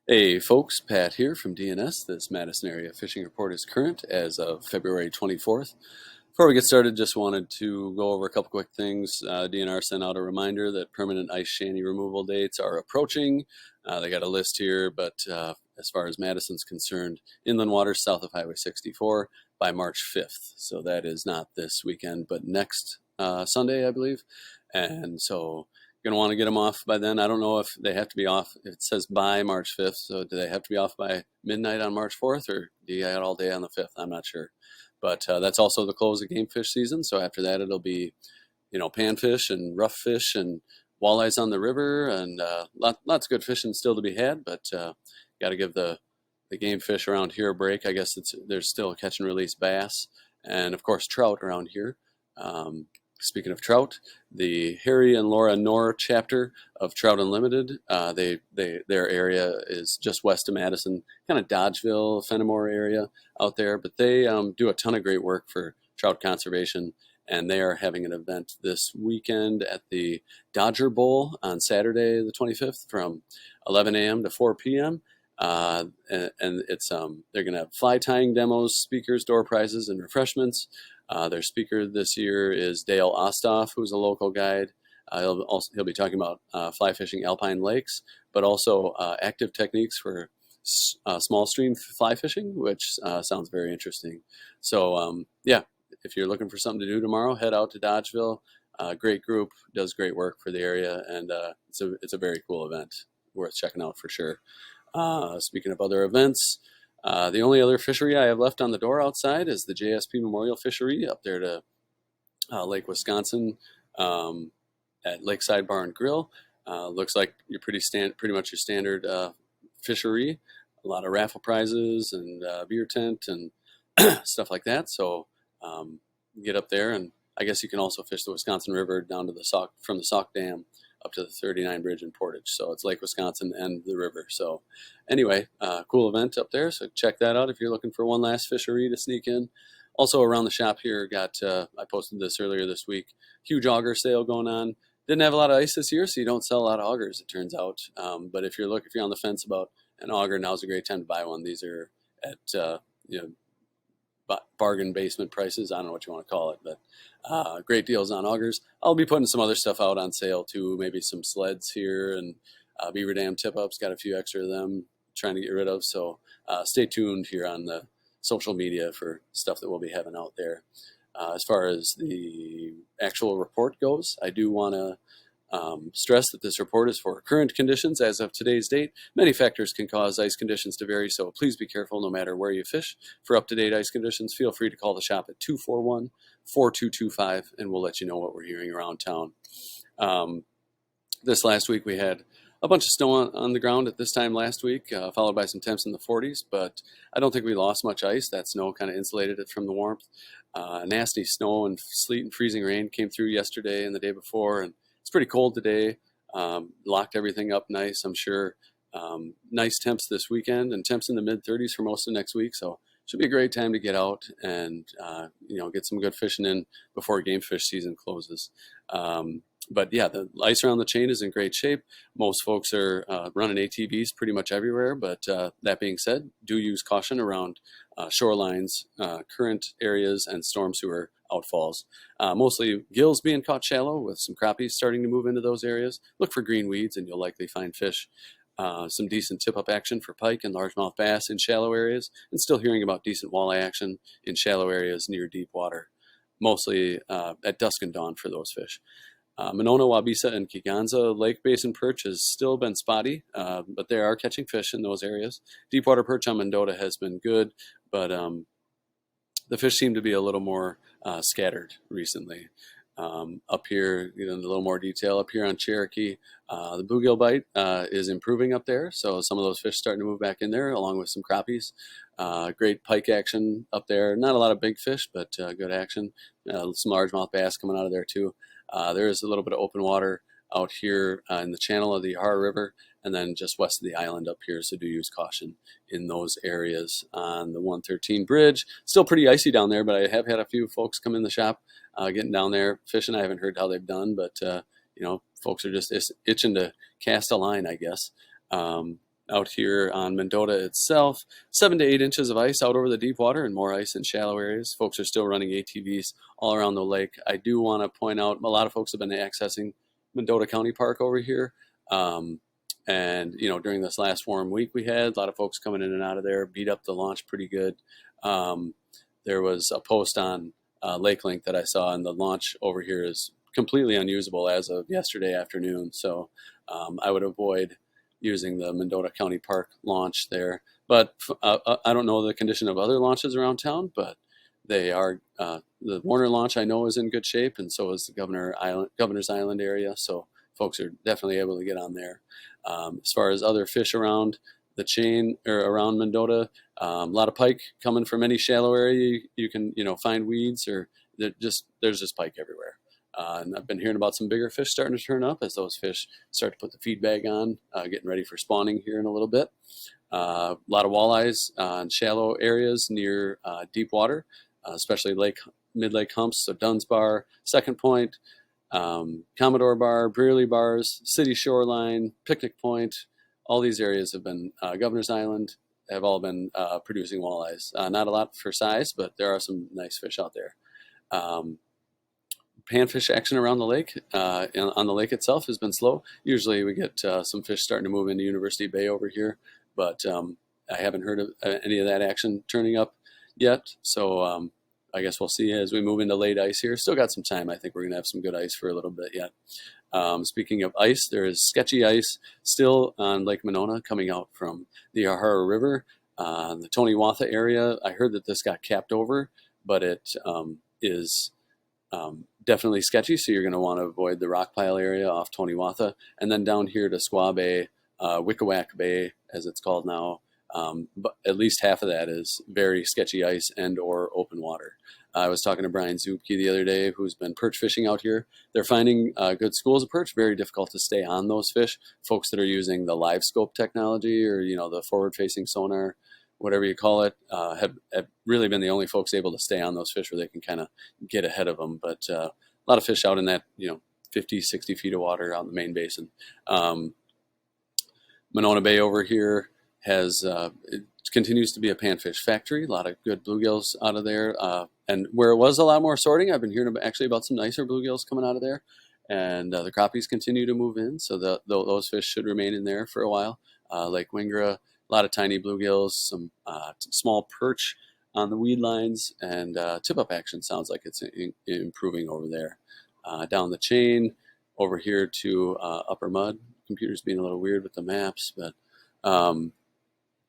Hey folks, Pat here from DNS. This Madison area fishing report is current as of February 24th. Before we get started, just wanted to go over a couple quick things. DNR sent out a reminder that permanent ice shanty removal dates are approaching. They got a list here, but as far as Madison's concerned, inland waters south of Highway 64 by March 5th. So that is not this weekend, but next Sunday, I believe. And so going to want to get them off by then. I don't know if they have to be off. It says by March 5th, so do they have to be off by midnight on March 4th, or do you got all day on the 5th? I'm not sure. But that's also the close of game fish season. So after that, it'll be, panfish and rough fish and walleyes on the river, and lots of good fishing still to be had. But got to give the game fish around here a break. I guess there's still catch and release bass, and of course trout around here. Speaking of trout, the Harry and Laura Knorr chapter of Trout Unlimited, their area is just west of Madison, kind of Dodgeville, Fenimore area out there. But they do a ton of great work for trout conservation, and they are having an event this weekend at the Dodger Bowl on Saturday the 25th from 11 a.m. to 4 p.m. And it's they're going to have fly tying demos, speakers, door prizes, and refreshments. Their speaker this year is Dale Ostoff, who's a local guide. He'll be talking about fly fishing alpine lakes, but also active techniques for small stream fly fishing, which sounds very interesting. So yeah, if you're looking for something to do tomorrow, head out to Dodgeville. Great group, does great work for the area, and it's a very cool event, worth checking out for sure. Speaking of other events, the only other fishery I have left on the door outside is the JSP Memorial Fishery up there to Lake Wisconsin at Lakeside Bar and Grill. Looks like you're pretty much your standard fishery. A lot of raffle prizes and beer tent and stuff like that. So get up there, and I guess you can also fish the Wisconsin River down to from the Sauk Dam up to the 39 Bridge in Portage. So it's Lake Wisconsin and the river. So anyway, cool event up there. So check that out if you're looking for one last fishery to sneak in. Also around the shop here, I posted this earlier this week, huge auger sale going on. Didn't have a lot of ice this year, so you don't sell a lot of augers, it turns out. But if you're on the fence about an auger, now's a great time to buy one. These are at bargain basement prices. I don't know what you want to call it, but great deals on augers. I'll be putting some other stuff out on sale too, maybe some sleds here and beaver dam tip-ups. Got a few extra of them trying to get rid of. So stay tuned here on the social media for stuff that we'll be having out there. As far as the actual report goes, I do want to stress that this report is for current conditions as of today's date. Many factors can cause ice conditions to vary, so please be careful no matter where you fish. For up-to-date ice conditions, feel free to call the shop at 241-4225, and we'll let you know what we're hearing around town. This last week we had a bunch of snow on the ground at this time last week, followed by some temps in the 40s, but I don't think we lost much ice. That snow kind of insulated it from the warmth. Nasty snow and sleet and freezing rain came through yesterday and the day before, and it's pretty cold today. Locked everything up nice, I'm sure. Nice temps this weekend and temps in the mid-30s for most of next week. So should be a great time to get out and get some good fishing in before game fish season closes. But yeah, the ice around the chain is in great shape. Most folks are running ATVs pretty much everywhere. But that being said, do use caution around shorelines, current areas, and storm sewer outfalls. Mostly gills being caught shallow with some crappies starting to move into those areas. Look for green weeds and you'll likely find fish. Some decent tip-up action for pike and largemouth bass in shallow areas, and still hearing about decent walleye action in shallow areas near deep water, mostly at dusk and dawn for those fish. Monona, Wabisa, and Kiganza Lake Basin perch has still been spotty, but they are catching fish in those areas. Deepwater perch on Mendota has been good, but the fish seem to be a little more scattered recently. Up here, a little more detail up here on Cherokee. The bluegill bite is improving up there, so some of those fish starting to move back in there, along with some crappies. Great pike action up there. Not a lot of big fish, but good action. Some largemouth bass coming out of there too. There is a little bit of open water out here in the channel of the Yahara River, and then just west of the island up here, so do use caution in those areas. On the 113 bridge, still pretty icy down there, but I have had a few folks come in the shop getting down there fishing. I haven't heard how they've done, but folks are just itching to cast a line, I guess. out here on Mendota itself. 7 to 8 inches of ice out over the deep water and more ice in shallow areas. Folks are still running ATVs all around the lake. I do want to point out a lot of folks have been accessing Mendota County Park over here. And, during this last warm week we had, a lot of folks coming in and out of there, beat up the launch pretty good. There was a post on Lake Link that I saw, and the launch over here is completely unusable as of yesterday afternoon. So I would avoid using the Mendota County Park launch there. But I don't know the condition of other launches around town, but they are the Warner launch I know is in good shape, and so is the Governor's Island area. So folks are definitely able to get on there. As far as other fish around the chain or around Mendota, a lot of pike coming from any shallow area. You can find weeds, or there's just pike everywhere. And I've been hearing about some bigger fish starting to turn up as those fish start to put the feed bag on, getting ready for spawning here in a little bit. A lot of walleyes in shallow areas near deep water, especially mid-lake humps, so Dunn's Bar, Second Point, Commodore Bar, Brearley Bars, City Shoreline, Picnic Point. All these areas have been, Governor's Island, have all been producing walleyes. Not a lot for size, but there are some nice fish out there. Panfish action around the lake, on the lake itself, has been slow. Usually we get some fish starting to move into University Bay over here, but I haven't heard of any of that action turning up yet. So I guess we'll see as we move into late ice here. Still got some time. I think we're going to have some good ice for a little bit yet. Speaking of ice, there is sketchy ice still on Lake Monona coming out from the Yahara River. The Toniwatha area, I heard that this got capped over, but it is definitely sketchy, so you're going to want to avoid the rock pile area off Toniwatha. And then down here to Squaw Bay, Wickawack Bay, as it's called now, but at least half of that is very sketchy ice and or open water. I was talking to Brian Zupke the other day, who's been perch fishing out here. They're finding good schools of perch, very difficult to stay on those fish. Folks that are using the live scope technology, or the forward-facing sonar, whatever you call it, have really been the only folks able to stay on those fish where they can kind of get ahead of them. But a lot of fish out in that 50, 60 feet of water out in the main basin. Monona Bay over here has it continues to be a panfish factory. A lot of good bluegills out of there, and where it was a lot more sorting, I've been hearing actually about some nicer bluegills coming out of there, and the crappies continue to move in, so those fish should remain in there for a while. Lake Wingra, a lot of tiny bluegills, some small perch on the weed lines, and tip-up action sounds like it's improving over there. Down the chain over here to Upper Mud. Computer's being a little weird with the maps, but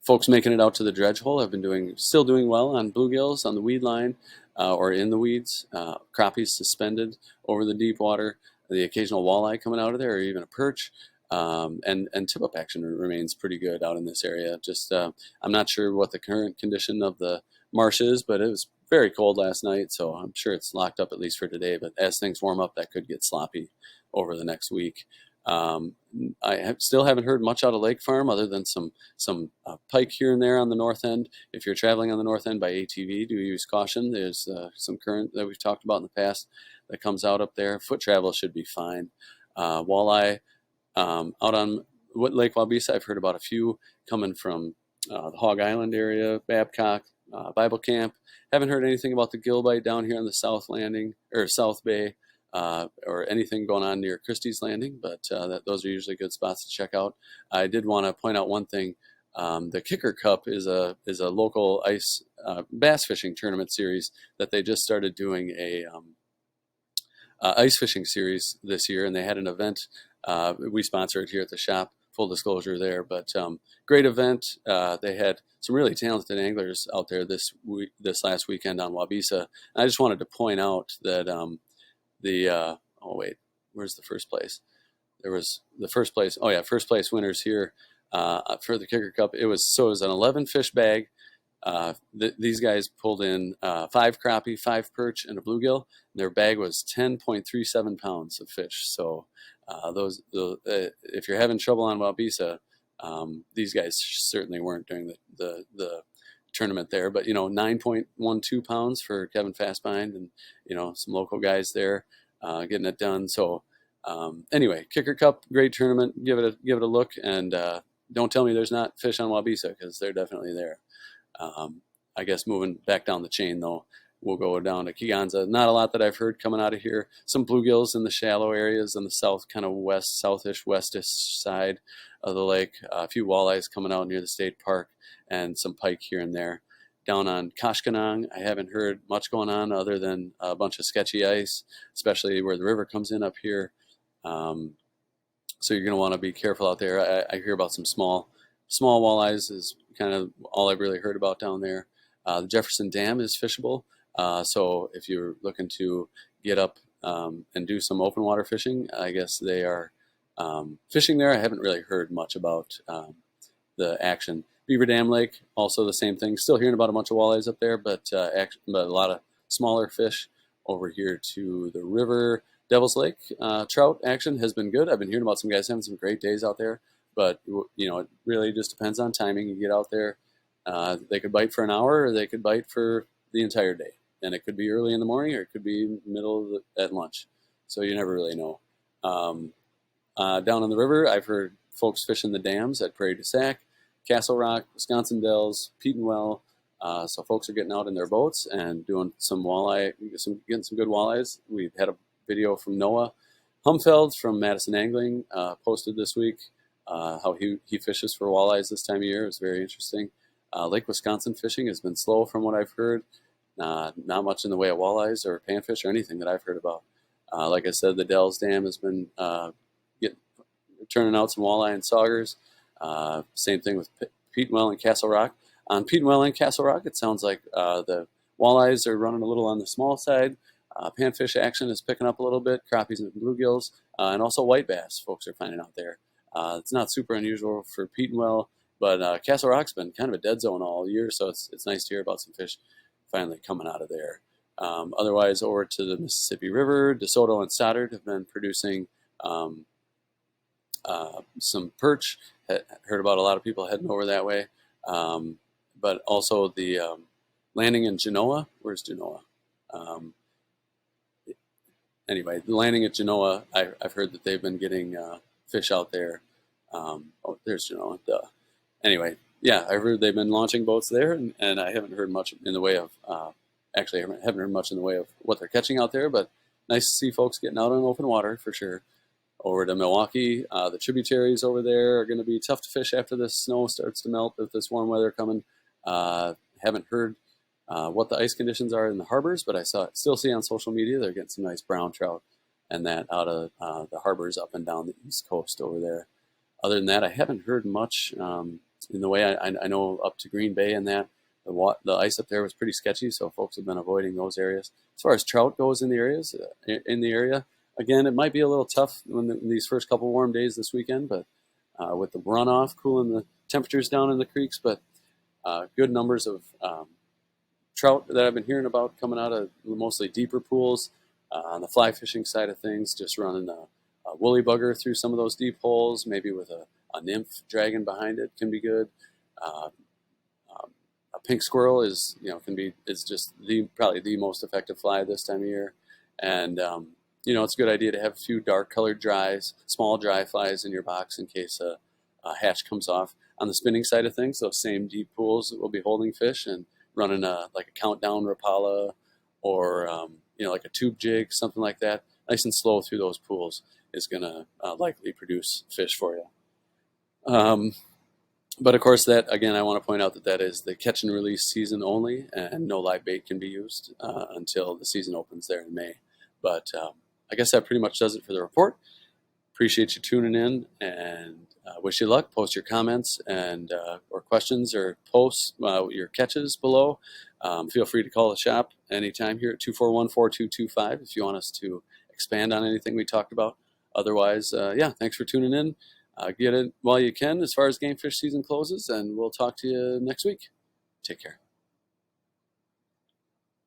folks making it out to the dredge hole have been still doing well on bluegills on the weed line or in the weeds. Crappies suspended over the deep water. The occasional walleye coming out of there, or even a perch. And tip-up action remains pretty good out in this area. Just I'm not sure what the current condition of the marsh is, but it was very cold last night, so I'm sure it's locked up at least for today. But as things warm up, that could get sloppy over the next week. I still haven't heard much out of Lake Farm other than some pike here and there on the north end. If you're traveling on the north end by ATV, do use caution. There's some current that we've talked about in the past that comes out up there. Foot travel should be fine. Walleye out on Lake Wabisa, I've heard about a few coming from the Hog Island area, Babcock, Bible Camp. Haven't heard anything about the gillbite down here on the South Landing or South Bay. Or anything going on near Christie's Landing, but those are usually good spots to check out. I did want to point out one thing. The Kicker Cup is a local ice bass fishing tournament series that they just started doing a ice fishing series this year, and they had an event. We sponsor it here at the shop, full disclosure there, but great event. They had some really talented anglers out there this last weekend on Wabisa. And I just wanted to point out that where's the first place? There was the first place. Oh yeah, first place winners here for the Kicker Cup. It was an 11 fish bag. These guys pulled in 5 crappie, 5 perch, and a bluegill. Their bag was 10.37 pounds of fish. So if you're having trouble on Wabisa, these guys certainly weren't during the tournament there. But 9.12 pounds for Kevin Fastbind, and some local guys there getting it done. So anyway, Kicker Cup, great tournament. Give it a look, and don't tell me there's not fish on Wabisa, because they're definitely there. I guess moving back down the chain, though, we'll go down to Kegonsa. Not a lot that I've heard coming out of here. Some bluegills in the shallow areas on the south, kind of southish, westish side of the lake. A few walleyes coming out near the state park, and some pike here and there. Down on Koshkonong, I haven't heard much going on other than a bunch of sketchy ice, especially where the river comes in up here. So you're going to want to be careful out there. I hear about some small walleyes is kind of all I've really heard about down there. The Jefferson Dam is fishable, so if you're looking to get up and do some open water fishing, I guess they are fishing there. I haven't really heard much about the action. Beaver Dam Lake, also the same thing. Still hearing about a bunch of walleyes up there, but a lot of smaller fish over here to the river. Devil's Lake trout action has been good. I've been hearing about some guys having some great days out there, but it really just depends on timing. You get out there, they could bite for an hour, or they could bite for the entire day, and it could be early in the morning, or it could be middle at lunch. So you never really know. Down on the river, I've heard folks fishing the dams at Prairie du Sac, Castle Rock, Wisconsin Dells, Petenwell. So folks are getting out in their boats and doing some walleye, getting some good walleyes. We've had a video from Noah Humfeld from Madison Angling posted this week, how he fishes for walleyes this time of year. It's very interesting. Lake Wisconsin fishing has been slow from what I've heard. Not much in the way of walleyes or panfish or anything that I've heard about. Like I said, the Dells Dam has been turning out some walleye and saugers. Same thing with Petenwell and Castle Rock. On Petenwell and Castle Rock, it sounds like the walleyes are running a little on the small side. Panfish action is picking up a little bit, crappies and bluegills, and also white bass folks are finding out there. It's not super unusual for Petenwell, but Castle Rock's been kind of a dead zone all year, so it's nice to hear about some fish finally coming out of there. Otherwise, over to the Mississippi River, DeSoto and Stoddard have been producing some perch. Heard about a lot of people heading over that way, but also the landing in Genoa. Where's Genoa? Anyway, the landing at Genoa, I've heard that they've been getting fish out there. Oh, there's Genoa. Duh. Anyway, yeah, I've heard they've been launching boats there, and I haven't heard much in the way of, actually, I haven't heard much in the way of what they're catching out there, but nice to see folks getting out on open water for sure. Over to Milwaukee, the tributaries over there are going to be tough to fish after the snow starts to melt with this warm weather coming. Haven't heard what the ice conditions are in the harbors, but I still see on social media they're getting some nice brown trout and that out of the harbors up and down the East Coast over there. Other than that, I haven't heard much in the way I know up to Green Bay and that. The ice up there was pretty sketchy, so folks have been avoiding those areas. As far as trout goes in the area, again, it might be a little tough in these first couple warm days this weekend, but with the runoff cooling the temperatures down in the creeks, but good numbers of trout that I've been hearing about coming out of mostly deeper pools. On the fly fishing side of things, just running a woolly bugger through some of those deep holes, maybe with a nymph dragging behind it can be good. A pink squirrel is just probably the most effective fly this time of year, and it's a good idea to have a few dark colored small dry flies in your box in case a hatch comes off. On the spinning side of things, those same deep pools will be holding fish, and running like a countdown Rapala or like a tube jig, something like that, nice and slow through those pools is going to likely produce fish for you. But of course, that again, I want to point out that is the catch and release season only, and no live bait can be used until the season opens there in May. But I guess that pretty much does it for the report. Appreciate you tuning in, and wish you luck. Post your comments and or questions, or post your catches below. Feel free to call the shop anytime here at 241-4225 if you want us to expand on anything we talked about. Otherwise, thanks for tuning in. Get it while you can as far as game fish season closes, and we'll talk to you next week. Take care.